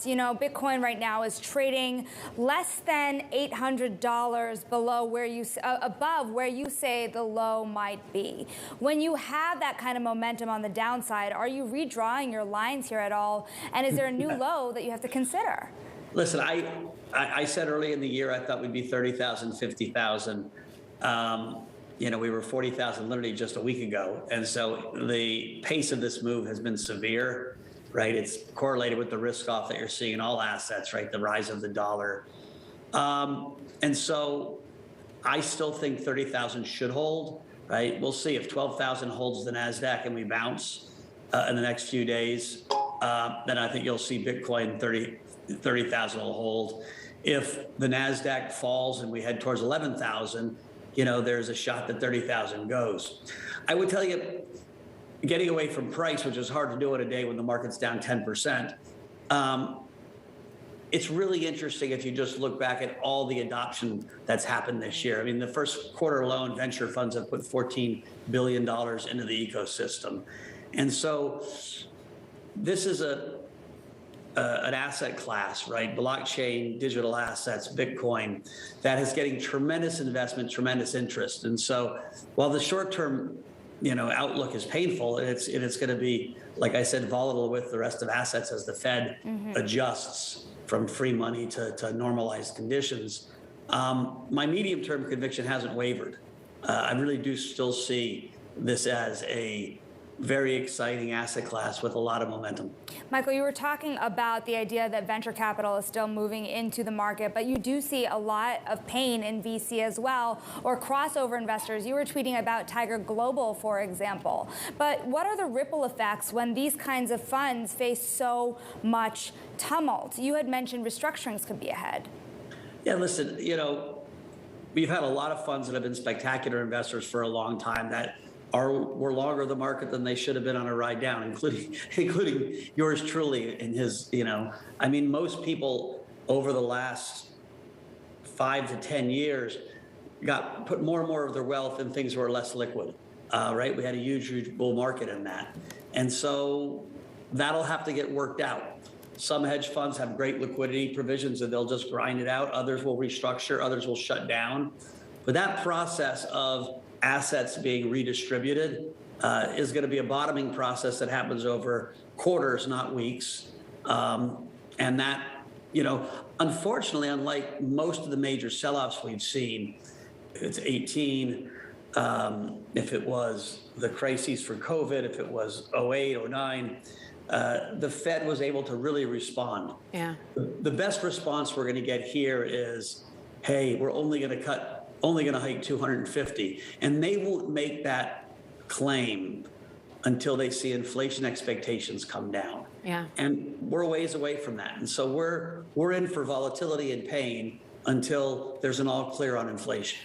You know, Bitcoin right now is trading less than $800 below where above where you say the low might be. When you have that kind of momentum on the downside, are you redrawing your lines here at all? And is there a new low that you have to consider? Listen, I said early in the year I thought we'd be 30,000, 50,000. You know, we were 40,000 literally just a week ago. And so the pace of this move has been severe, right? It's correlated with the risk off that you're seeing in all assets, right? The rise of the dollar. And so I still think 30,000 should hold, right? We'll see if 12,000 holds the Nasdaq and we bounce in the next few days, then I think you'll see Bitcoin 30,000 will hold. If the Nasdaq falls and we head towards 11,000, you know, there's a shot that 30,000 goes. I would tell you, getting away from price, which is hard to do in a day when the market's down 10%, it's really interesting if you just look back at all the adoption that's happened this year. I mean, the first quarter alone, venture funds have put $14 billion into the ecosystem. And so this is an asset class, right? Blockchain, digital assets, Bitcoin, that is getting tremendous investment, tremendous interest. And so while the short-term, you know, outlook is painful, it's going to be, like I said, volatile with the rest of assets as the Fed adjusts from free money to normalized conditions. My medium-term conviction hasn't wavered. I really do still see this as a very exciting asset class with a lot of momentum. Michael, you were talking about the idea that venture capital is still moving into the market, but you do see a lot of pain in VC as well, or crossover investors. You were tweeting about Tiger Global, for example. But what are the ripple effects when these kinds of funds face so much tumult? You had mentioned restructurings could be ahead. Yeah, listen, you know, we've had a lot of funds that have been spectacular investors for a long time that were longer the market than they should have been on a ride down, including yours truly in his, you know, I mean, most people over the last 5 to 10 years put more and more of their wealth in things that were less liquid, right? We had a huge bull market in that. And so that'll have to get worked out. Some hedge funds have great liquidity provisions and they'll just grind it out. Others will restructure, others will shut down. But that process of assets being redistributed is going to be a bottoming process that happens over quarters, not weeks. And that, you know, unfortunately, unlike most of the major sell-offs we've seen, if it's 18, if it was the crises for COVID, if it was 08, 09, the Fed was able to really respond. Yeah. The best response we're going to get here is, hey, we're only going to hike 250. And they won't make that claim until they see inflation expectations come down. Yeah. And we're a ways away from that. And so we're in for volatility and pain until there's an all clear on inflation.